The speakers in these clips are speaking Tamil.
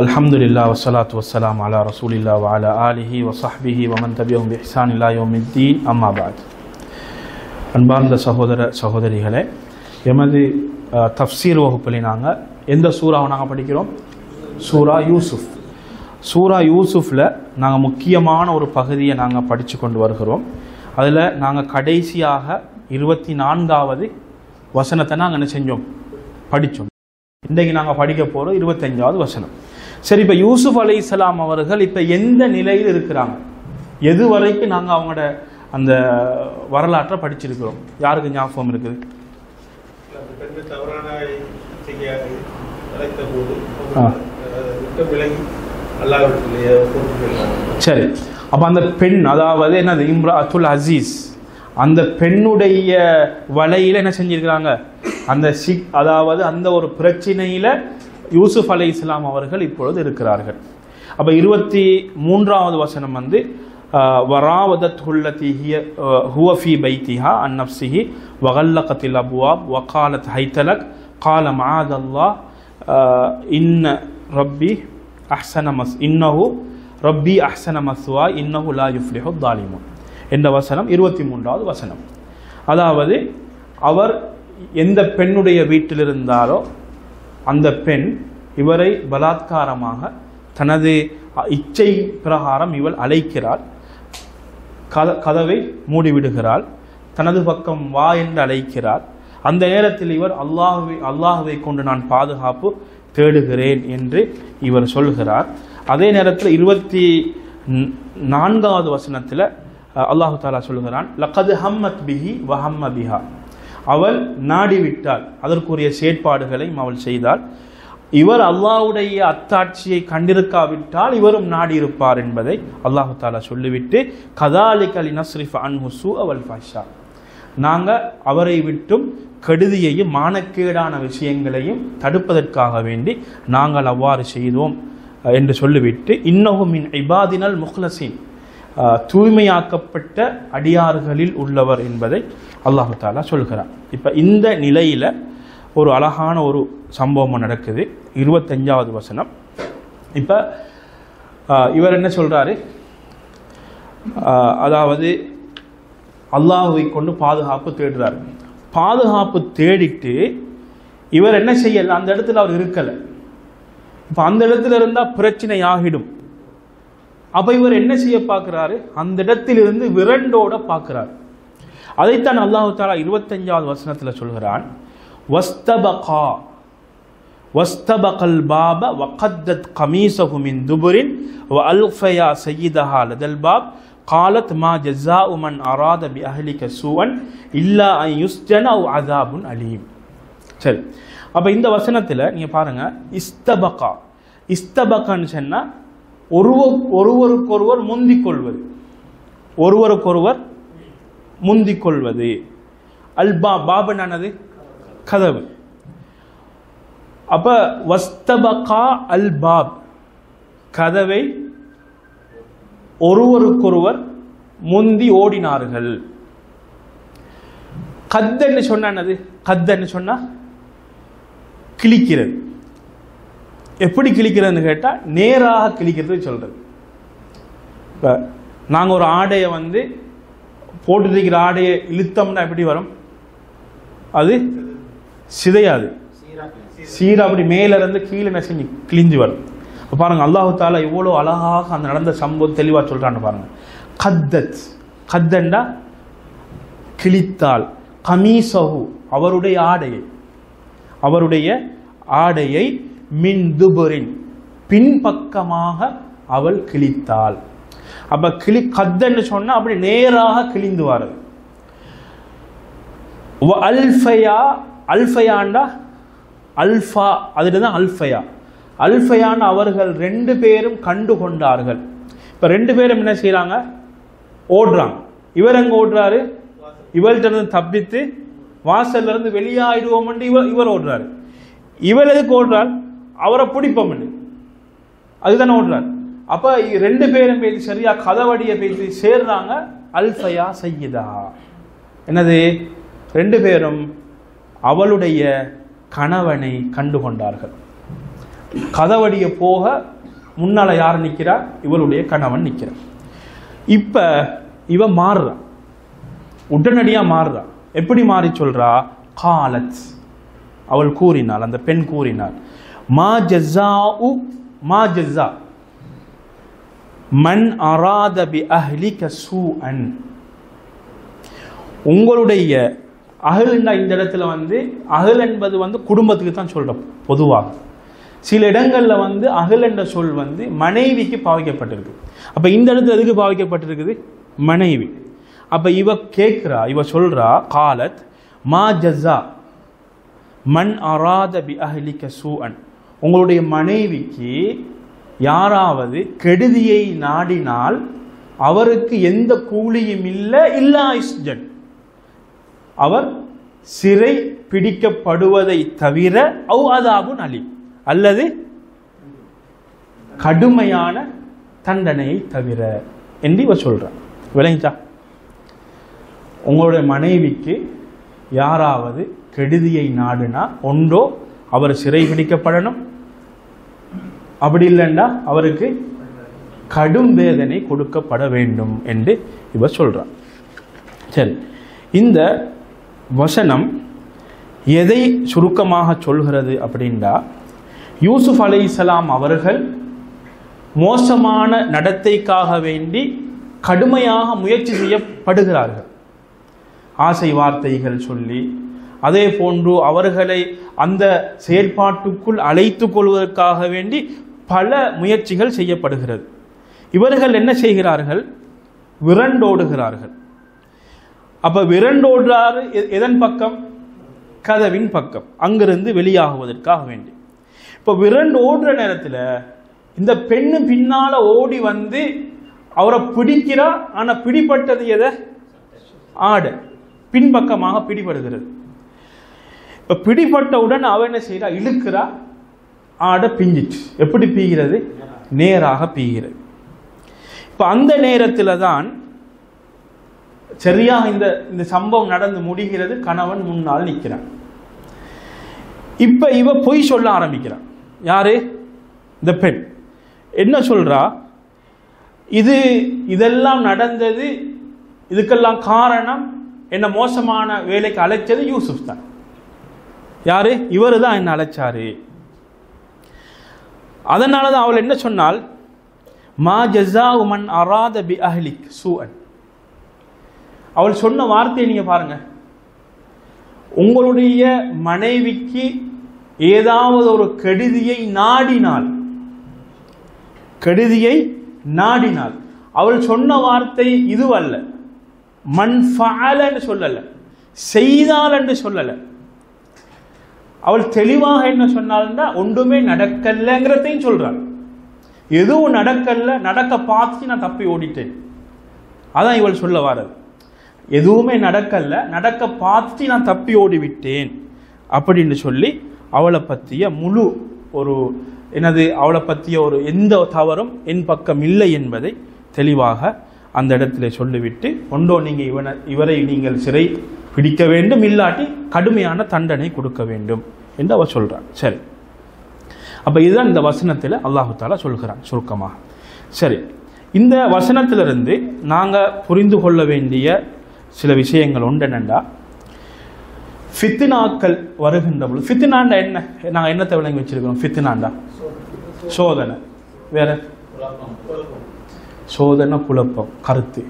அல்ஹம்துலில்லாஹ் வஸ்ஸலாத்து வஸ்ஸலாம் அலா ரசூலில்லாஹ் வ அலா ஆலிஹி வ ஸஹ்பிஹி வ மன் தபியஹும் பிஇஹ்சான் இலா யௌமித்தீன் அம்மா பஅத். அன்பார்ந்த சகோதர சகோதரிகளே, எமது தஃப்சீர் வகுப்பில் நாங்கள் எந்த சூறாவை நாங்கள் படிக்கிறோம்? சூரா யூசுஃப். சூரா யூசுஃபில் நாங்கள் முக்கியமான ஒரு பகுதியை நாங்கள் படித்து கொண்டு வருகிறோம். அதில் நாங்கள் கடைசியாக 24வது வசனத்தை நாங்கள் என்ன செஞ்சோம்? படித்தோம். இன்றைக்கு நாங்கள் படிக்க போகிறோம் 25வது வசனம். சரி, இப்போ யூசுப் அலைஹிஸ்ஸலாம் அவர்கள் இப்போ எந்த நிலையில் இருக்கிறாங்க? எது வரைக்கும் நாங்கள் அவங்களோட அந்த வரலாற்றை படிச்சிருக்கிறோம்? யாருக்கு ஞாபகம் இருக்குது? சரி, அப்போ அந்த பெண், அதாவது என்னது, இம்ராத்துல் அசீஸ், அந்த பெண்ணுடைய வலையில் என்ன செஞ்சிருக்கிறாங்க? அந்த அதாவது அந்த ஒரு பிரச்சனையில் யூசுப் அலைஹிஸ்ஸலாம் அவர்கள் இப்பொழுது இருக்கிறார்கள். அப்போ 23வது வசனம் வந்து வராவதத் ஹுல்லதி ஹுவ ஃபீ பைத்திஹா அன் நஃப்ஸிஹி வகல்லகத்தில் அப்வாப் வகாலத் ஹைதலக் கால மஆதல்லாஹ் இன்ன ரப்பி அஹ்ஸன மஸ்வா இன்னஹு லா யுஃப்லிஹு ஸாலிமூன் என்ற வசனம் 23வது வசனம். அதாவது அவர் எந்த பெண்ணுடைய வீட்டில் இருந்தாலோ அந்த பெண் இவரை பலாத்காரமாக தனது இச்சை பிரகாரம் இவள் அழைக்கிறாள், கதவை மூடிவிடுகிறாள், தனது பக்கம் வா என்று அழைக்கிறாள். அந்த நேரத்தில் இவர் அல்லாஹுவை கொண்டு நான் பாதுகாப்பு தேடுகிறேன் என்று இவர் சொல்கிறார். அதே நேரத்தில் 24வது வசனத்தில் அல்லாஹு தாலா சொல்கிறான், லகது ஹம்மத் பிஹி வஹம்ம பிஹா, அவள் நாடிவிட்டாள், அதற்குரிய செயற்பாடுகளையும் அவள் செய்தாள். இவர் அல்லாஹ்வுடைய அத்தாட்சியை கண்டிருக்காவிட்டால் இவரும் நாடியிருப்பார் என்பதை அல்லாஹு தாலா சொல்லிவிட்டு, கதாலிக லினஸ்ரிஃப அன்ஹு ஸூஅ வல் ஃபஹ்ஷா, நாங்கள் அவரை விட்டும் கெடுதியையும் மானக்கேடான விஷயங்களையும் தடுப்பதற்காக வேண்டி நாங்கள் அவ்வாறு செய்தோம் என்று சொல்லிவிட்டு, இன்னஹு மின் இபாதினல் முக்லஸீன், தூய்மையாக்கப்பட்ட அடியார்களில் உள்ளவர் என்பதை அல்லாஹு தாலா சொல்கிறார். இப்போ இந்த நிலையில் ஒரு அழகான ஒரு சம்பவம் நடக்குது. 25வது வசனம். இப்போ இவர் என்ன சொல்கிறாரு? அதாவது அல்லாஹுவை கொண்டு பாதுகாப்பு தேடுறார். பாதுகாப்பு தேடிட்டு இவர் என்ன செய்யலை, அந்த இடத்துல அவர் இருக்கலை. இப்போ அந்த இடத்துல இருந்தால் பிரச்சனை ஆகிடும். அப்போ இவர் என்ன செய்ய பார்க்கிறாரு? அந்த இடத்திலிருந்து விரண்டோட பார்க்கிறார். அதைத்தான் அல்லாஹு தாலா 25வது வசனத்தில் சொல்கிறான், வஸ்தபகல் பாப வகத்தத் கமீஸஹு மின் துபுரின் வ அல்ஃபயா சய்யிதஹா லதல் பாப் காலத் மா ஜஸாஉ மன் அராத பி அஹ்லிக சூஅன் இல்லா அன் யுஸ்ஜன அவ் அஸாபுன் அலீம். சரி, அப்போ இந்த வசனத்தில் நீங்கள் பாருங்கள், இஸ்தபகான்னு சொன்னால் ஒருவருக்கொருவர் முந்திக்கொள்வது, ஒருவருக்கொருவர் முந்திக்கொள்வது. அல்பா பாபனானது கதவு. அப்ப வஸ்தபகா அல் பாப், கதவை ஒருவருக்கொருவர் முந்தி ஓடினார்கள். கத்தன்னு சொன்னது, கத்தன்னு சொன்னா கிழிக்கிறது. எப்படி கிழிக்கிறதுன்னு கேட்டால் நேராக கிழிக்கிறது சொல்கிறது. இப்போ நாங்கள் ஒரு ஆடையை வந்து போட்டுருக்கிற ஆடையை இழுத்தோம்னா எப்படி வரும்? அது சிதையாது, சீரா அப்படி மேலிருந்து கீழே நெசஞ்சு கிழிஞ்சு வரும். இப்போ பாருங்கள், அல்லாஹு தாலா எவ்வளோ அழகாக அந்த நடந்த சம்பவம் தெளிவாக சொல்கிறான்னு பாருங்கள். கத்தத், கத்தண்டா கிழித்தாள், கமீசஹு அவருடைய ஆடையை மின் துபுரின் பின்பக்கமாக அவள் கிழித்தாள். அப்ப கத்தன்னு சொன்னா அப்படி நேராக கிழிந்து வாரது. அல்ஃபயாண்டா அல்ஃபா, அதுல தான் அல்ஃபயான் அவர்கள் 2 பேரும் கண்டு கொண்டார்கள். இப்ப 2 பேரும் என்ன செய்யறாங்க? ஓடுறாங்க. இவர் எங்க ஓடுறாரு? இவர்கிட்ட இருந்து தப்பித்து வாசல்ல இருந்து வெளியாயிடுவோம், இவர் ஓடுறாரு. இவர் எதுக்கு ஓடுறார்? அவரை பிடிப்போம், அதுதானே ஓடுறார். அப்ப 2 பேரும் பேசி சரியா கதவடியை பேசி சேர்றாங்க. அல்ஃபயா சையிதா, என்னது? 2 பேரும் அவளுடைய கணவனை கண்டு கொண்டார்கள். கதவடிய போக முன்னால யார் நிற்கிறா? இவளுடைய கணவன் நிற்கிறார். இப்ப இவ மாறுறா, உடனடியா மாறுறா. எப்படி மாறி சொல்றா? காலத், அவள் கூறினாள், அந்த பெண் கூறினாள், மா ஜஸாஉ மா ஜஸா மன் அராத பி அஹ்லிக சூஅன். உங்களுடைய அகல்னா இந்த இடத்துல அகல் என்பது குடும்பத்துக்கு தான் சொல்றோம் பொதுவாக. சில இடங்கள்ல அகல் என்ற சொல் மனைவிக்கு பாவிக்கப்பட்டிருக்கு. அப்ப இந்த இடத்துல எதுக்கு பாவிக்கப்பட்டிருக்குது? மனைவி. அப்ப இவ கேட்கிறா, இவ சொல்றா, காலத் மா ஜஸா மன் அராத பி அஹ்லிக சூஅன். உங்களுடைய மனைவிக்கு யாராவது கெடுதியை நாடினால் அவருக்கு எந்த கூலியும் இல்லை, இல்லா இஸ்ஜன், அவர் சிறை பிடிக்கப்படுவதை தவிர, அவ் அதாபுன் அலீம், அல்லது கடுமையான தண்டனையை தவிர என்று இவர் சொல்றார். விளங்கிச்சா? உங்களுடைய மனைவிக்கு யாராவது கெடுதியை நாடுனா ஒன்றோ அவர் சிறை பிடிக்கப்படணும், அப்படி இல்லைன்னா அவருக்கு கடும் வேதனை கொடுக்கப்பட வேண்டும் என்று இவர் சொல்றார். சரி, இந்த வசனம் எதை சுருக்கமாக சொல்கிறது அப்படின்னா, யூசுப் அலைஹிஸ்ஸலாம் அவர்கள் மோசமான நடத்தைக்காக வேண்டி கடுமையாக முயற்சி செய்யப்படுகிறார்கள். ஆசை வார்த்தைகள் சொல்லி, அதே போன்று அவர்களை அந்த செயற்பாட்டுக்குள் அழைத்துக் கொள்வதற்காக வேண்டி பல முயற்சிகள் செய்யப்படுகிறது. இவர்கள் என்ன செய்கிறார்கள்? விரண்டோடுகிறார்கள். அப்ப விரண்டோடுறாரு எதன் பக்கம்? கதவின் பக்கம், அங்கிருந்து வெளியாகுவதற்காக வேண்டி. இப்ப விரண்டு ஓடுற நேரத்தில் இந்த பெண்ணு பின்னால ஓடி அவரை பிடிக்கிறா. ஆனா பிடிப்பட்டது எதை? ஆடை பின்பக்கமாக பிடிபடுகிறது. இப்ப பிடிப்பட்டவுடன் அவ என்ன செய்யறா? இழுக்கிறா, ஆடை பிஞ்சிச்சு. எப்படி பீகிறது? நேராக பீகிறது. இப்ப அந்த நேரத்தில் தான் சரியாக இந்த சம்பவம் நடந்து முடிகிறது. கணவன் முன்னால் நிற்கிறான். இப்ப இவ பொய் சொல்ல ஆரம்பிக்கிறான். யாரு? இந்த பெண். என்ன சொல்றா? இதெல்லாம் நடந்தது, இதுக்கெல்லாம் காரணம் என்ன மோசமான வேலைக்கு அழைச்சது யூசுப் தான். யாரு? இவரு தான் என்ன அழைச்சாரு. அதனாலதான் அவள் என்ன சொன்னால், மா ஜஸாஉ மன் அராத பி அஹ்லிக் சூஅன். அவள் சொன்ன வார்த்தையை நீங்க பாருங்க. உங்களுடைய மனைவிக்கு ஏதாவது ஒரு கெடுதியை நாடினால், அவள் சொன்ன வார்த்தை இதுவல்ல. மன் ஃபஅல என்று சொல்லல, செய்தால் என்று சொல்லல. அவள் தெளிவாக என்ன சொன்னால்னா, ஒன்றுமே நடக்கலங்கிறதையும் சொல்றாள். எதுவும் நடக்கல, நடக்க பார்த்து நான் தப்பி ஓடிட்டேன். அதான் இவள் சொல்ல வாரது. எதுவுமே நடக்கல, நடக்க பார்த்து நான் தப்பி ஓடிவிட்டேன் அப்படின்னு சொல்லி அவளை பற்றிய முழு ஒரு அவளை பற்றிய ஒரு எந்த தவறும் என் பக்கம் இல்லை என்பதை தெளிவாக அந்த இடத்துல சொல்லிவிட்டு, ஒன்றோ நீங்கள் இவரை நீங்கள் சிறை பிடிக்க வேண்டும், இல்லாட்டி கடுமையான தண்டனை கொடுக்க வேண்டும் என்று அவர் சொல்றார். சரி, அப்ப இதுதான் இந்த வசனத்தில் அல்லாஹு தாலா சொல்கிறான் சுருக்கமாக. சரி, இந்த வசனத்திலிருந்து நாங்கள் புரிந்து கொள்ள வேண்டிய சில விஷயங்கள் உண்டு. என்னென்றா, ஃபித்னாக்கள் வருகின்ற பொழுது, ஃபித்னாண்டா என்ன? நாங்கள் என்னத்தை விளங்கி வச்சிருக்கிறோம்? ஃபித்னாண்டா சோதனை, வேற சோதனை, குழப்பம், கருத்து.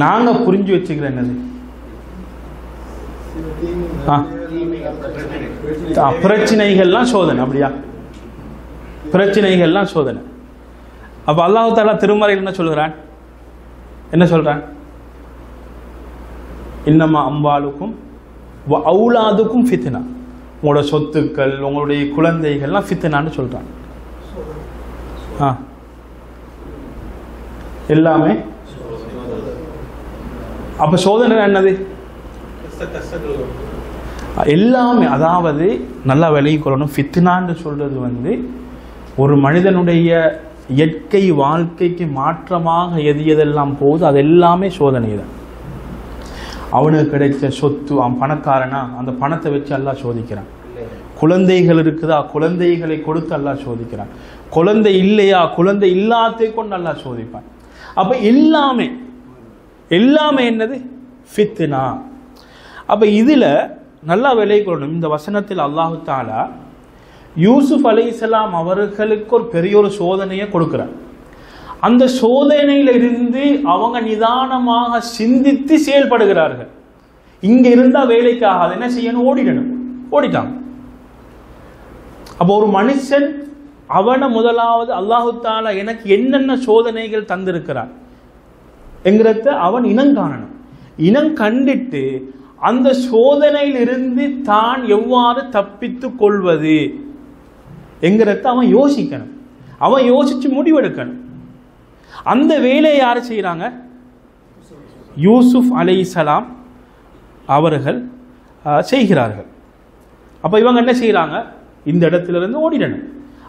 நாங்க புரிஞ்சு வச்சுக்கிற என்னது? பிரச்சனைகள்லாம் சோதனை. அப்படியா? பிரச்சனைகள்லாம் சோதனை. அப்ப அல்லாஹ் தஆலா திருமறையில் என்ன சொல்கிறான்? என்ன சொல்றான்? இன்னமா அம்வாலுக்கும் வ அவுலாதுக்கும் ஃபித்னா. உங்களோட சொத்துக்கள், உங்களுடைய குழந்தைகள்லாம் ஃபித்னான்னு சொல்றான். எல்லாமே. அப்ப சோதனை என்னது? எல்லாமே. அதாவது நல்லா விலகிக் கொள்ளணும். ஃபித்னான்னு சொல்றது ஒரு மனிதனுடைய இயற்கை வாழ்க்கைக்கு மாற்றமாக எதெல்லாம் போகுது அது எல்லாமே சோதனை தான். அவனுக்கு கிடைச்ச சொத்து, அவன் பணக்காரனா, அந்த பணத்தை வச்சு எல்லாம் சோதிக்கிறான். குழந்தைகள் இருக்குதா, குழந்தைகளை கொடுத்து அல்லாஹ் சோதிக்கிறான். குழந்தை இல்லையா, குழந்தை இல்லாததை கொண்டு அல்லாஹ் சோதிப்பான். அப்ப எல்லாமே என்னது? ஃபித்னா. அப்ப இதுல நல்லா விலை கொள்ளணும். இந்த வசனத்தில் அல்லாஹு தாலா யூசுப் அலைஹிஸ்ஸலாம் அவர்களுக்கு ஒரு பெரிய ஒரு சோதனையை கொடுக்கிறார். அந்த சோதனையிலிருந்து அவங்க நிதானமாக சிந்தித்து செயல்படுகிறார்கள். இங்க இருந்தா வேலைக்கு ஆகாது, என்ன செய்யணும்? ஓடிட்டாங்க. அப்போ ஒரு மனுஷன் அவனை முதலாவது அல்லாஹு தாலா எனக்கு என்னென்ன சோதனைகள் தந்திருக்கிறார் என்கிறத அவன் இனங்காணணும். இனம் கண்டிட்டு அந்த சோதனையிலிருந்து தான் எவ்வாறு தப்பித்து கொள்வது என்கிறத அவன் யோசிக்கணும். அவன் யோசிச்சு முடிவெடுக்கணும். அந்த வேலையை யார் செய்யறாங்க? யூசுப் அலைஹிஸ்ஸலாம் அவர்கள் செய்கிறார்கள். அப்ப இவங்க என்ன செய்யறாங்க? இந்த இடத்துல இருந்து ஓடிடணும்.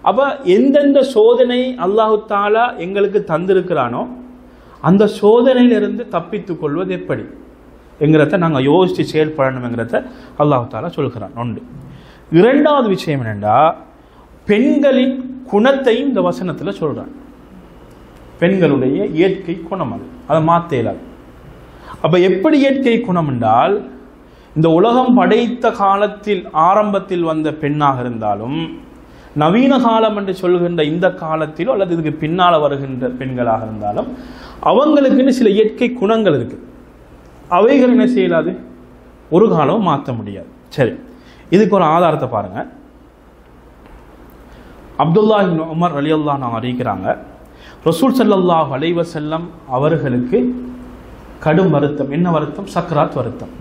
அப்ப எந்தெந்த சோதனை அல்லாஹு தாலா எங்களுக்கு தந்திருக்கிறானோ அந்த சோதனையிலிருந்து தப்பித்துக் கொள்வது எப்படி என்கிறத நாங்கள் யோசித்து செயல்படணுங்கிறத அல்லாஹு தாலா சொல்கிறான். ஒன்று. இரண்டாவது விஷயம் என்னென்னா, பெண்களின் குணத்தையும் இந்த வசனத்தில் சொல்றான். பெண்களுடைய இயற்கை குணம் அதை மாற்ற இயலாது. அப்ப எப்படி இயற்கை குணம் என்றால், இந்த உலகம் படைத்த காலத்தில் ஆரம்பத்தில் வந்த பெண்ணாக இருந்தாலும், நவீன காலம் என்று சொல்கின்ற இந்த காலத்திலோ அல்லது இதுக்கு பின்னால் வருகின்ற பெண்களாக இருந்தாலும் அவங்களுக்குன்னு சில இயற்கை குணங்கள் இருக்கு. அவைகள் என்ன செய்யலாது, ஒரு காலம் மாற்ற முடியாது. சரி, இதுக்கு ஒரு ஆதாரத்தை பாருங்க. அப்துல்லா இப்னு உமர் ரலியல்லாஹு அன்ஹு அறிவிக்கிறாங்க, ரசூல் ஸல்லல்லாஹு அலைஹி வஸல்லம் அவர்களுக்கு கடும் வருத்தம். என்ன வருத்தம்? சக்ராத் வருத்தம்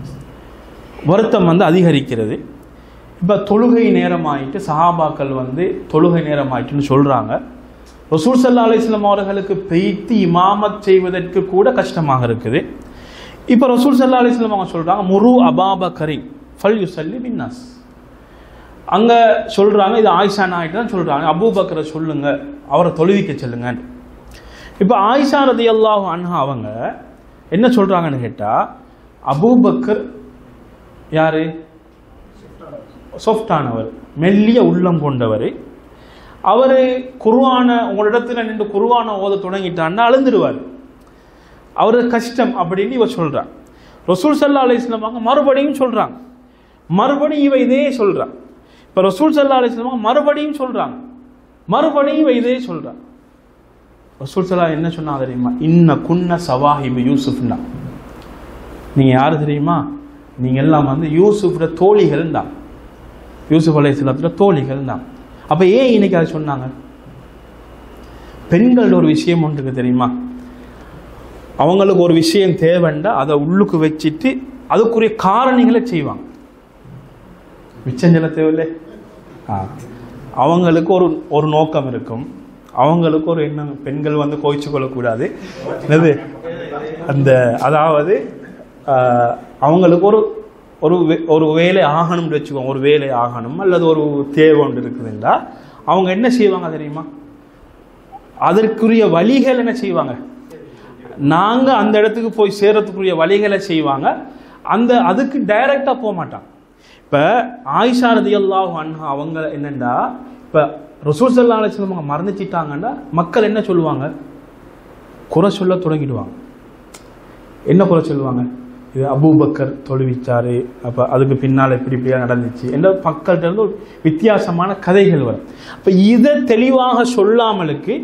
அதிகரிக்கிறது. இப்போ தொழுகை நேரமாயிட்டு சஹாபாக்கள் தொழுகை நேரமாயிட்டுன்னு சொல்றாங்க. ரசூல் ஸல்லல்லாஹு அலைஹி வஸல்லம் அவர்களுக்கு பெய்த்து இமாமத் செய்வதற்கு கூட கஷ்டமாக இருக்குது. இப்போ ரசூல் ஸல்லல்லாஹு அலைஹி வஸல்லம் அவங்க சொல்றாங்க, முரு அபூபக்கர் ஃபல் யுஸல்லி பின்னாஸ். அங்க சொல்றாங்க, இது ஆயிஷா நாயிட்டு தான் சொல்றாங்க, அபூபக்கரை சொல்லுங்க, அவரை தொழுவிக்க சொல்லுங்க. இப்போ ஆயிஷா ரலியல்லாஹு அன்ஹா அவங்க என்ன சொல்றாங்கன்னு கேட்டா, அபூபக்கர் யாரு? சாஃப்டானவர், மெல்லிய உள்ளம் கொண்டவர். அவர் குர்ஆன உங்களிடத்துல நின்று குர்ஆனை ஓத தொடங்கிட்டான்னா அழுந்துடுவார், அவருக்கு கஷ்டம் அப்படின்னு இவ சொல்றான். ரசூல் ஸல்லல்லாஹு அலைஹி வஸல்லம் அவங்க மறுபடியும் சொல்றாங்க, மறுபடியும் இவ இதே சொல்றான். இப்ப ரசூல் ஸல்லல்லாஹு அலைஹி வஸல்லம் மறுபடியும் சொல்றாங்க, மறுபடியும் இவ இதே சொல்றான். ரசூல் ஸல்லல்லாஹு என்ன சொன்னா தெரியுமா? இன்ன குன்ன சவாஹிபு யூசுஃப்னா, நீங்க யாரு தெரியுமா? நீங்க எல்லாம் யூசுஃபோட தோழிகள் தான், யூசுப் அலைஹிஸ்ஸலாத்துல தோழிகள் தான். அப்ப ஏன் இன்னைக்கு அதை சொன்னாங்க? பெண்கள் ஒரு விஷயம் ஒன்றுக்கு தெரியுமா, அவங்களுக்கு ஒரு விஷயம் தேவைண்டா அதை உள்ளுக்கு வச்சுட்டு அதுக்குரிய காரணிகளை செய்வாங்க. மிச்சஞ்சல தேவையில்லை, அவங்களுக்கு ஒரு நோக்கம் இருக்கும், அவங்களுக்கு ஒரு எண்ணம். பெண்கள் கோயிச்சு கொள்ளக்கூடாது, அந்த அதாவது அவங்களுக்கு ஒரு வேலை ஆகணும்னு வச்சுக்கோங்க, ஒரு வேலை ஆகணும் அல்லது ஒரு தேவை ஒன்று இருக்குதுன்றா அவங்க என்ன செய்வாங்க தெரியுமா? அதற்குரிய வழிகள் என்ன செய்வாங்க? நாங்க அந்த இடத்துக்கு போய் சேரத்துக்குரிய வழிகளை செய்வாங்க. அதுக்கு டைரக்டா போக மாட்டாங்க. இப்ப ஆயிஷா ரலியல்லாஹு அன்ஹா அவங்க என்னண்டா, இப்ப ரசூல் ஸல்லல்லாஹு அலைஹி வஸல்லம் அவங்க மறந்துச்சிட்டாங்கன்னா மக்கள் என்ன சொல்லுவாங்க? குறை சொல்ல தொடங்கிடுவாங்க. என்ன குறை சொல்லுவாங்க? இது அபூபக்கர் தொழுவிச்சாரு, அப்ப அதுக்கு பின்னால் இப்படியா நடந்துச்சு என்ற மக்கள்கிட்ட இருந்து ஒரு வித்தியாசமான கதைகள் வரும். அப்ப இதை தெளிவாக சொல்லாமலுக்கு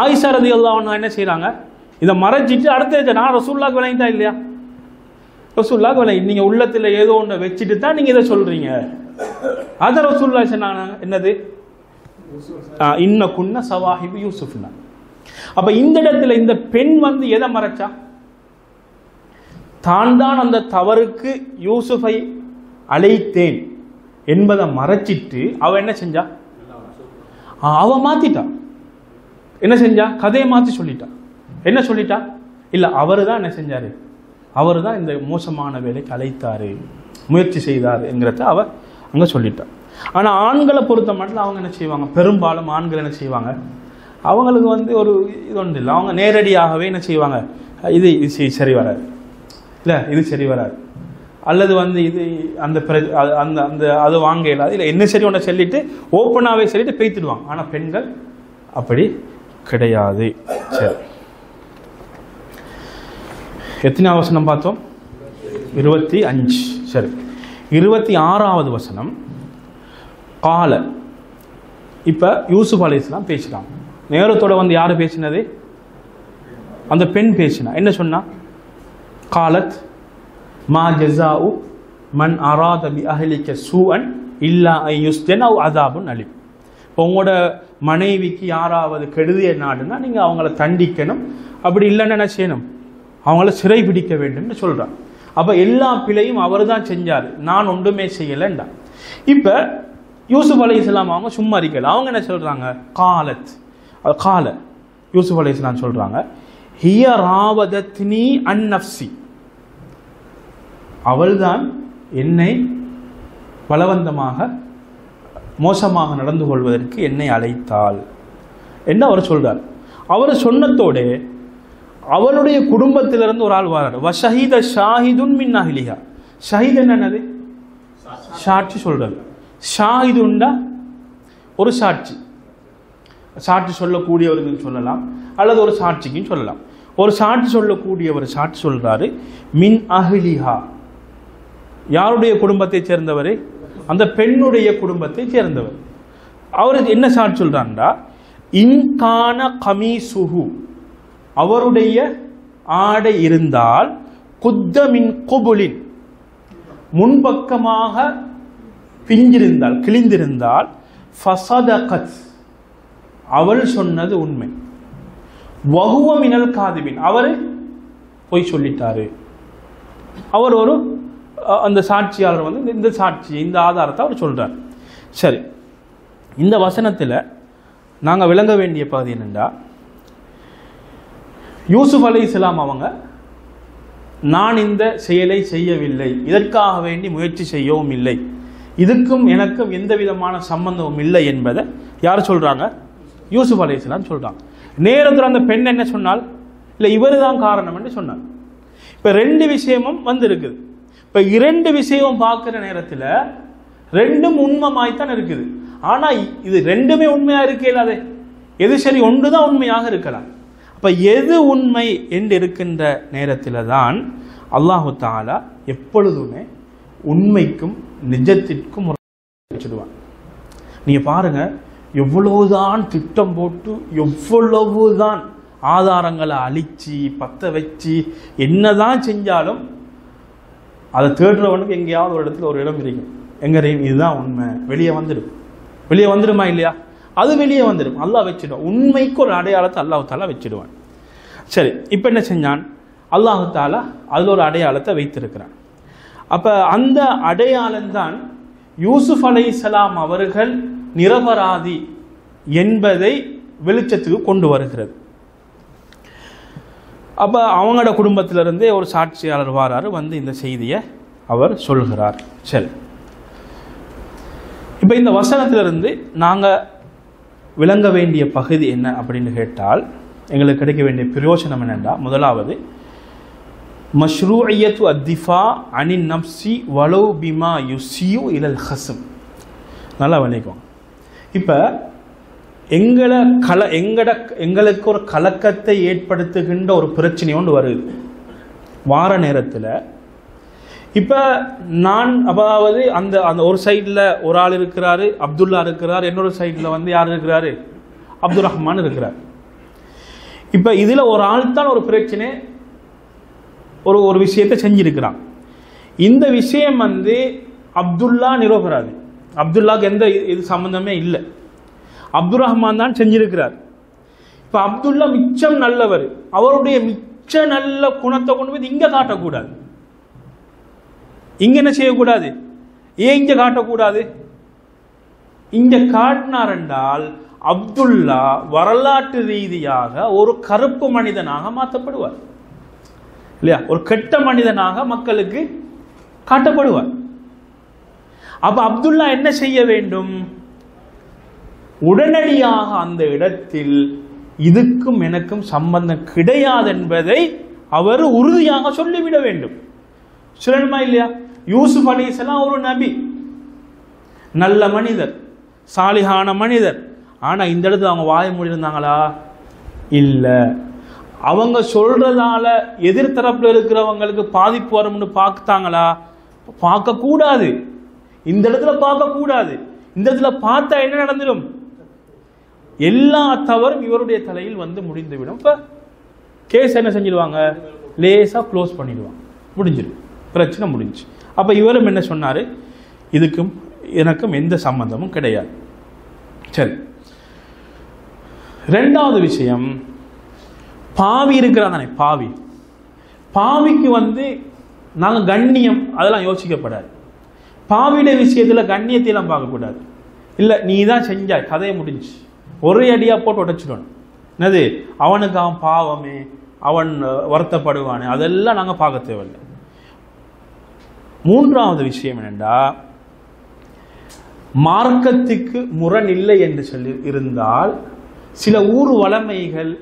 ஆயிஷா ரலியல்லாஹு அன்ஹா என்ன செய்யறாங்க? இதை மறைச்சிட்டு அடுத்த நான் ரசூலுல்லாஹ்க்கு விளங்கிட்டா இல்லையா? ரசூலுல்லாஹ்க்கு விளங்கி நீங்க உள்ளத்துல ஏதோ ஒன்றை வச்சுட்டு தான் நீங்க இதை சொல்றீங்க. அதை ரசூலுல்லாஹ் சொன்னாங்க, என்னது? இன்ன குன்ன சவாஹிபு யூசுஃப்னா. அப்ப இந்த இடத்துல இந்த பெண் எதை மறைச்சா? தான் அந்த தவறுக்கு யூசுஃபை அழைத்தேன் என்பதை மறைச்சிட்டு அவ என்ன செஞ்சா? அவ மாத்திட்டா. என்ன செஞ்சா? கதையை மாத்தி சொல்லிட்டா. என்ன சொல்லிட்டா? இல்ல அவரு தான் என்ன செஞ்சாரு, அவரு தான் இந்த மோசமான வேலைக்கு அழைத்தாரு, முயற்சி செய்தார் என்கிறத அவ அங்க சொல்லிட்டா. ஆனா ஆண்களை பொறுத்த மட்டும் அவங்க என்ன செய்வாங்க? பெரும்பாலும் ஆண்கள் என்ன செய்வாங்க? அவங்களுக்கு ஒரு இது ஒன்று இல்லை, அவங்க நேரடியாகவே என்ன செய்வாங்க? இது சரி வராது, இல்லை இது சரி வராது, அல்லது வந்து இது அந்த அந்த அந்த அது வாங்க இல்லாது இல்லை என்ன சரி ஒன்றை சொல்லிட்டு ஓப்பனாகவே சொல்லிட்டு பேய்த்துடுவாங்க. ஆனால் பெண்கள் அப்படி கிடையாது. சரி, எத்தனை வசனம் பார்த்தோம்? 25. சரி, 26வது வசனம் கால. இப்போ யூசுப் அலைஹிஸ்ஸலாம் பேசிட்டாங்க. நேரத்தோட வந்து யார் பேசினது? அந்த பெண் பேசினா. என்ன சொன்னா? காலத் மா ஜஸாஉ மன் அராத பி அஹ்லிக சூஅன் இல்லா அன் யுஸ்ஜன அவ் அஸாபுன் அலீம். இப்போ உங்களோட மனைவிக்கு யாராவது கெடுதிய நாடுனா நீங்கள் அவங்கள தண்டிக்கணும், அப்படி இல்லைன்னு என்ன செய்யணும்? அவங்கள சிறை பிடிக்க வேண்டும்னு சொல்கிறான். அப்போ எல்லா பிழையும் அவர் தான் செஞ்சார், நான் ஒன்றுமே செய்யலைண்டா. இப்போ யூசுப் அலைஹிஸ்ஸலாம் அவங்க சும்மா இருக்கல. அவங்க என்ன சொல்கிறாங்க? காலத் கால யூசுப் அலைஹிஸ்ஸலாம் சொல்கிறாங்க, ஹிய ராவதத்னி அன் நஃப்ஸி, அவள்தான் என்னை பலவந்தமாக மோசமாக நடந்து கொள்வதற்கு என்னை அழைத்தாள் என்று அவர் சொல்றார். அவர் சொன்னதோடு அவளுடைய குடும்பத்திலிருந்து ஒரு ஆள் வரார். வஷஹீத ஷாஹிதுன் மின் அஹ்லிஹா. ஷஹீத் என்னது? சாட்சி சொல்றது. ஷாஹிதுண்டா ஒரு சாட்சி, சாட்சி சொல்லக்கூடியவர்கள் சொல்லலாம், அல்லது ஒரு சாட்சிக்கும் சொல்லலாம். ஒரு சாட்சி சொல்லக்கூடியவர் சாட்சி சொல்றாரு. மின் அஹ்லிஹா, யாருடைய குடும்பத்தை சேர்ந்தவர்? அந்த பெண்ணுடைய குடும்பத்தை சேர்ந்தவர். அவர் என்ன சாட்சி சொல்றாண்டா, இன்கான கமீசுஹு, அவருடைய ஆடை இருந்தால் குத்த மின் குபுலின், முன்பக்கமாக பிஞ்சிருந்தால் கிழிந்திருந்தால் ஃபஸதகத், அவள் சொன்னது உண்மை. வஹுவ மினல் காதிபின், அவர் பொய் சொல்லிட்டாரு. அவர் ஒரு அந்த சாட்சியாளர் வந்து இந்த சாட்சியை இந்த ஆதாரத்தை அவர் சொல்றார். சரி, இந்த வசனத்தில் நாங்கள் விளங்க வேண்டிய பகுதி என்னென்றா, யூசுப் அலைஹிஸ்ஸலாம் அவங்க நான் இந்த செயலை செய்யவில்லை, இதற்காக வேண்டி முயற்சி செய்யவும் இல்லை, இதுக்கும் எனக்கும் எந்த விதமான சம்பந்தமும் இல்லை என்பதை யார் சொல்றாங்க? யூசுப் அலைஹிஸ்ஸலாம் சொல்றாங்க. நேரத்தில் அந்த பெண் என்ன சொன்னால், இல்லை இவர் தான் காரணம் என்று சொன்னார். இப்போ ரெண்டு விஷயமும் வந்து இருக்குது. இப்போ இரண்டு விஷயம் பார்க்குற நேரத்தில் ரெண்டும் உண்மைமாய்த்தான் இருக்குது. ஆனால் இது ரெண்டுமே உண்மையாக இருக்கலாது. எது சரி? ஒன்று தான் உண்மையாக இருக்கலாம். அப்போ எது உண்மை என்று இருக்கின்ற நேரத்தில் தான் அல்லாஹு தஆலா எப்பொழுதுமே உண்மைக்கும் நிஜத்திற்கும் வச்சுடுவான். நீங்கள் பாருங்க, எவ்வளவுதான் திட்டம் போட்டு எவ்வளவுதான் ஆதாரங்களை அழிச்சு பற்ற வச்சு என்னதான் செஞ்சாலும் அதை தேடுறவனுக்கு எங்கேயாவது ஒரு இடத்துல ஒரு இடம் இருக்கும். எங்க இதுதான் உண்மை, வெளியே வந்துடும். வெளியே வந்துடுமா இல்லையா? அது வெளியே வந்துடும். அல்லாஹ் வச்சிடுவான். உண்மைக்கு ஒரு அடையாளத்தை அல்லாஹ் தஆலா வச்சிடுவான். சரி, இப்போ என்ன செஞ்சான்? அல்லாஹ் தஆலா அதில் ஒரு அடையாளத்தை வைத்திருக்கிறான். அப்போ அந்த அடையாளம்தான் யூசுப் அலைஹிஸ்ஸலாம் அவர்கள் நிரபராதி என்பதை வெளிச்சத்துக்கு கொண்டு வருகிறது. அப்போ அவங்களோட குடும்பத்திலிருந்தே ஒரு சாட்சியாளர் வாராரு, வந்து இந்த செய்தியை அவர் சொல்கிறார். சரி, இப்போ இந்த வசனத்திலிருந்து நாங்கள் விளங்க வேண்டிய பகுதி என்ன அப்படின்னு கேட்டால், எங்களுக்கு கிடைக்க வேண்டிய பிரயோஜனம் என்னென்னா, முதலாவது மஷ்ரூஇயத்து அத்திஃபா அனின் நப்சி வலோ பிமா யுசியு இலல் ஹஸ்ம். நல்லா வணக்கம். இப்போ எங்களுக்கு ஒரு கலக்கத்தை ஏற்படுத்துகின்ற ஒரு பிரச்சனை ஒன்று வருது வார நேரத்தில். இப்போ நான் அதாவது அந்த அந்த ஒரு சைடில் ஒரு ஆள் இருக்கிறாரு, அப்துல்லா இருக்கிறார், இன்னொரு சைடில் வந்து யார் இருக்கிறாரு? அப்துல் ரஹ்மான் இருக்கிறார். இப்போ இதில் ஒரு ஆள் தான் ஒரு பிரச்சனை, ஒரு விஷயத்தை செஞ்சிருக்கிறான். இந்த விஷயம் வந்து அப்துல்லா நிரபராதி, அப்துல்லாவுக்கு எந்த இது சம்பந்தமே இல்லை, அப்துல் ரஹ்மான் தான் செஞ்சிருக்கிறார். இப்போ அப்துல்லா மிச்சம் நல்லவர், அவருடைய மிச்ச நல்ல குணத்தை கொண்டு போய் இங்கே காட்டக்கூடாது. இங்க என்ன செய்யக்கூடாது? ஏன் இங்க காட்டக்கூடாது? இங்க காட்டினார் என்றால் அப்துல்லா வரலாற்று ரீதியாக ஒரு கருப்பு மனிதனாக மாற்றப்படுவார் இல்லையா? ஒரு கெட்ட மனிதனாக மக்களுக்கு காட்டப்படுவார். அப்ப அப்துல்லா என்ன செய்ய வேண்டும்? உடனடியாக அந்த இடத்தில் இதுக்கும் எனக்கும் சம்பந்தம் கிடையாது என்பதை அவர் உறுதியாக சொல்லிவிட வேண்டும். சொல்லணுமா இல்லையா? யூசுப் அலைஹிஸ்ஸலாம் ஒரு நபி, நல்ல மனிதர், சாலிஹான மனிதர். ஆனா இந்த இடத்துல அவங்க வாய மூடி இருந்தாங்களா? இல்ல. அவங்க சொல்றதால எதிர்த்தரப்புல இருக்கிறவங்களுக்கு பாதிப்பு வரும்னு பார்த்தாங்களா? பார்க்க கூடாது. இந்த இடத்துல பார்க்க கூடாது. இந்த இடத்துல பார்த்தா என்ன நடந்துடும்? எல்லா தவறும் இவருடைய தலையில் வந்து முடிந்துவிடும். இப்ப கேஸ் என்ன செஞ்சிடுவாங்க? லேசா க்ளோஸ் பண்ணிடுவாங்க, முடிஞ்சிடும், பிரச்சனை முடிஞ்சு. அப்ப இவரும் என்ன சொன்னாரு? இதுக்கும் எனக்கும் எந்த சம்பந்தமும் கிடையாது. சரி, ரெண்டாவது விஷயம், பாவி இருக்கிறான் தானே, பாவிக்கு வந்து நாங்க கண்ணியம் அதெல்லாம் யோசிக்கப்படாது. பாவியுடைய விஷயத்துல கண்ணியத்தை எல்லாம் பார்க்கக்கூடாது. இல்ல நீ தான் செஞ்சாய், கதையை முடிஞ்சு, ஒரே அடியா போட்டு உடைச்சிடணும். என்னது, அவனுக்கு அவன் பாவமே, அவன் வருத்தப்படுவானே, அதெல்லாம் நாங்க பார்க்க தேவையில்லை. மூன்றாவது விஷயம் என்னென்றா, மார்க்கத்துக்கு முரண் இல்லை என்று சொல்லி இருந்தால் சில ஊர் வளமைகள்,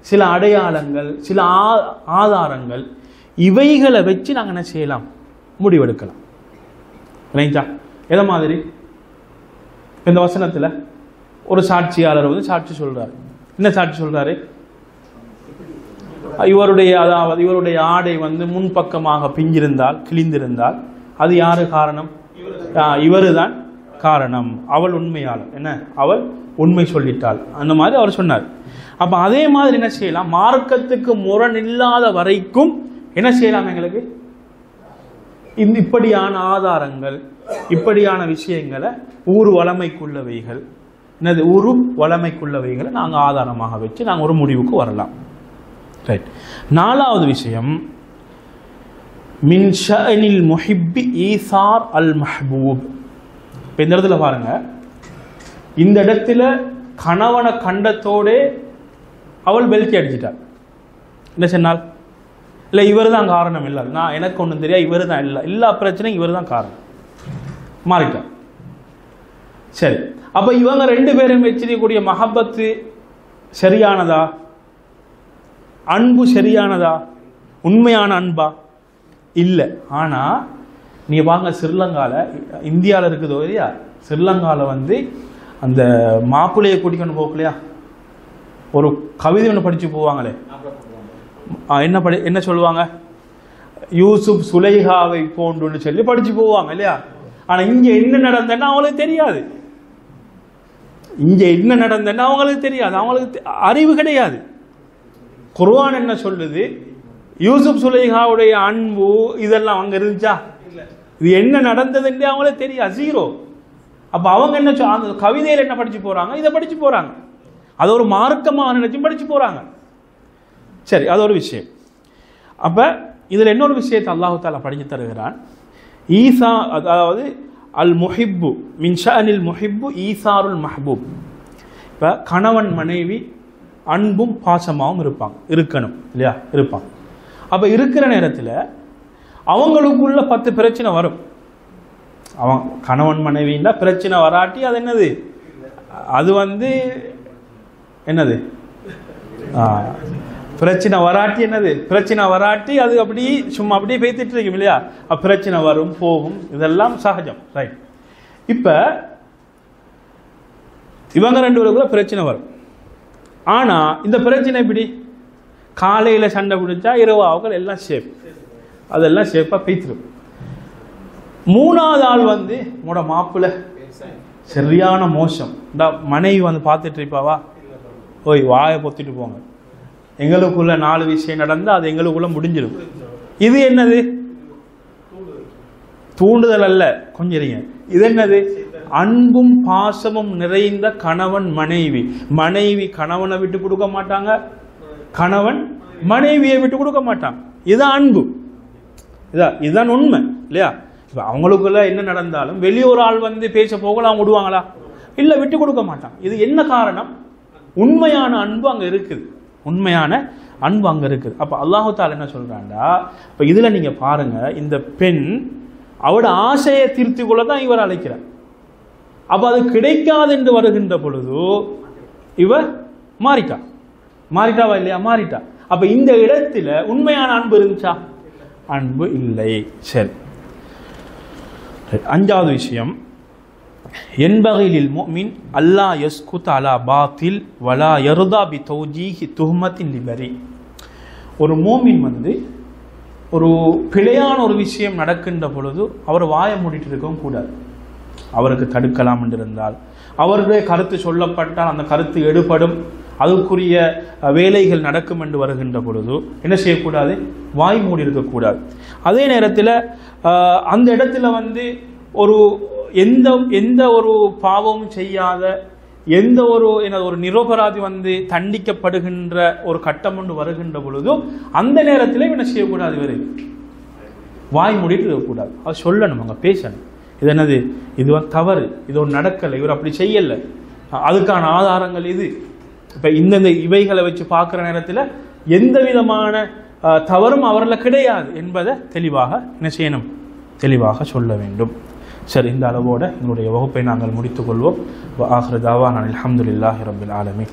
சில அடையாளங்கள், சில ஆதாரங்கள், இவைகளை வச்சு நாங்கள் என்ன செய்யலாம்? முடிவெடுக்கலாம். ரைட்டா? எதை மாதிரி? இந்த வசனத்தில் ஒரு சாட்சியாளர் வந்து சாட்சி சொல்றாரு. என்ன சாட்சி சொல்றாரு? இவருடைய ஆடை வந்து முன்பக்கமாக பிஞ்சிருந்தால், கிழிந்திருந்தால் அது யாரு காரணம்? இவருதான் காரணம். அவள் உண்மையாளர். என்ன, அவள் உண்மை சொல்லிட்டாள், அந்த மாதிரி அவர் சொன்னார். அப்ப அதே மாதிரி என்ன செய்யலாம்? மார்க்கத்துக்கு முரண் இல்லாத வரைக்கும் என்ன செய்யலாம்? எங்களுக்கு இப்படியான ஆதாரங்கள், இப்படியான விஷயங்களை ஊர் வளமைக்குள்ளவைகள், என்னது ஊரு வளமைக்குள்ளவைகளை நாங்கள் ஆதாரமாக வச்சு நாங்கள் ஒரு முடிவுக்கு வரலாம். ரைட். நாலாவது விஷயம், மின் ஷஅனில் முஹிப்பி ஈசார் அல் மஹ்பூப். இப்போ இந்த இடத்துல பாருங்க, இந்த இடத்துல கணவனை கண்டத்தோடே அவள் பெல்ட்டி அடிச்சிட்டாள். என்ன சொன்னால்? இல்லை இவர் தான் காரணம், இல்லை நான் எனக்கு ஒன்றும் தெரியாது, இவர் தான் இல்லை, எல்லா பிரச்சனையும் இவர் தான் காரணம், மாறிட்டார். சரி, அப்போ இவங்க ரெண்டு பேரும் வச்சிருக்கக்கூடிய மஹப்பத்து சரியானதா? அன்பு சரியானதா? உண்மையான அன்பா? இல்லை. ஆனால் நீங்கள் பாருங்க, ஸ்ரீலங்காவில், இந்தியாவில் இருக்குதோ இல்லையா, ஸ்ரீலங்காவில் வந்து அந்த மாப்பிள்ளையை கூட்டிக்கொண்டு போகலையா, ஒரு கவிதை ஒன்று படித்து போவாங்களே, என்ன சொல்லுவாங்க? யூசுப் சுலைஹாவை போன்று சொல்லி படித்து போவாங்க இல்லையா. ஆனால் இங்கே என்ன நடந்தேன்னா அவங்களுக்கு தெரியாது. இங்கே என்ன நடந்தேன்னா அவங்களுக்கு தெரியாது, அவங்களுக்கு அறிவு கிடையாது. குர்ஆன் என்ன சொல்லுது? யூசுப் சுலைஹாவுடைய அன்பு இதெல்லாம் அங்கே இருந்துச்சா? இது என்ன நடந்ததுன்னு அவங்களே தெரியாது, ஜீரோ. அப்போ அவங்க என்ன அந்த கவிதையில் என்ன படிச்சு போறாங்க? இதை படிச்சு போறாங்க. அது ஒரு மார்க்கமாக நினைச்சும் படிச்சு போறாங்க. சரி, அது ஒரு விஷயம். அப்ப இதுல இன்னொரு விஷயத்தை அல்லாஹு தஆலா படிச்சு தருகிறான். ஈசா, அதாவது அல் முஹிப்பு, மின் ஷஅனில் முஹிப்பு ஈசாருல் மஹ்பூப். இப்போ கணவன் மனைவி அன்பும் பாசமாகவும் இருக்கணும் இல்லையா, இருப்பாங்க. அப்போ இருக்கிற நேரத்தில் அவங்களுக்குள்ள 10 பிரச்சனை வரும். அவன் கணவன் மனைவின்னா பிரச்சனை வராட்டி அது என்னது? அது வந்து என்னது? பிரச்சனை வராட்டி என்னது? பிரச்சனை வராட்டி அது அப்படி சும்மா அப்படியே பேசிட்டு இருக்கும் இல்லையா. பிரச்சனை வரும், போகும், இதெல்லாம் சகஜம். ரைட். இப்ப இவங்க ரெண்டு பேருக்குள்ள பிரச்சனை வரும். ஆனா இந்த பிரச்சனை எப்படி? காலையில சண்டை பிடிச்சா இரவாவுகள் எல்லாம் சேஃப், அதெல்லாம் சேஃபா பேசிடும். மூணாவது ஆள் வந்து உங்களோட மாப்பிள்ள சரியான மோசம், மனைவி வந்து பார்த்துட்டு இருப்பாவா, ஓய் வாயை பொத்திட்டு போங்க, எங்களுக்குள்ள 4 விஷயம் நடந்தா அது எங்களுக்குள்ள முடிஞ்சிடும். இது என்னது? தூண்டுதல் அல்ல, கொஞ்சம் இருங்க. இது என்னது? அன்பும் பாசமும் நிறைந்த கணவன் மனைவி. மனைவி கணவனை விட்டு கொடுக்க மாட்டாங்க, கணவன் மனைவியை விட்டு கொடுக்க மாட்டாங்க. இதுதான் அன்பு, இதுதான் உண்மை இல்லையா. இப்ப அவங்களுக்குள்ள என்ன நடந்தாலும் வெளியொரு ஆள் வந்து பேச போகலாம், விடுவாங்களா? இல்ல, விட்டு கொடுக்க மாட்டாங்க. இது என்ன காரணம்? உண்மையான அன்பு அங்க இருக்குது, உண்மையான அன்பு அங்க இருக்குது. அப்ப அல்லாஹு தஆலா என்ன சொல்றாண்டா, இப்ப இதுல நீங்க பாருங்க, இந்த பெண் அவட ஆசையை தீர்த்து கொள்ள தான் இவர் அழைக்கிறார். அப்ப அது கிடைக்காது என்று வருகின்ற பொழுது இவ மாறிட்டாவா இல்லையா? மாறிட்டா. அப்ப இந்த இடத்துல உண்மையான அன்பு இருந்துச்சா? அன்பு இல்லை. சரி, அஞ்சாவது விஷயம், என்பகையில் முஃமின் அல்லா யஸ்குத் அலா பாத்தில் வலா யர்தா பி தௌஜீஹி துஹ்மத்தின் லிபரி. ஒரு மூமின் ஒரு பிழையான ஒரு விஷயம் நடக்கின்ற பொழுது அவர் வாயை மூடிட்டு இருக்கவும் கூடாது. அவருக்கு தடுக்கலாம் என்றிருந்தால், அவருடைய கருத்து சொல்லப்பட்டால் அந்த கருத்து எடுபடும், அதுக்குரிய வேலைகள் நடக்கும் என்று வருகின்ற பொழுது என்ன செய்யக்கூடாது? வாய் மூடி இருக்கக்கூடாது. அதே நேரத்தில் அந்த இடத்துல ஒரு எந்த ஒரு பாவமும் செய்யாத எந்த ஒரு நிரபராதி தண்டிக்கப்படுகின்ற ஒரு கட்டம் ஒன்று வருகின்ற பொழுதும் அந்த நேரத்தில் என்ன செய்யக்கூடாது? இவர் வாய் மூடிட்டு இருக்கக்கூடாது. அது சொல்லணும், அங்கே பேசணும். இது என்னது? இது தவறு, இது ஒரு நடக்கலை, இவர் அப்படி செய்யலை, அதுக்கான ஆதாரங்கள் இது. இப்போ இந்த இவைகளை வச்சு பார்க்குற நேரத்தில் எந்த விதமான தவறும் அவரில் கிடையாது என்பதை தெளிவாக என்ன செய்யணும்? தெளிவாக சொல்ல வேண்டும். சரி, இந்த அளவோடு எங்களுடைய வகுப்பை நாங்கள் முடித்துக்கொள்வோம். ஆஹிரு தாவானா அல்ஹம்துலில்லாஹி ரப்பில் ஆலமீன்.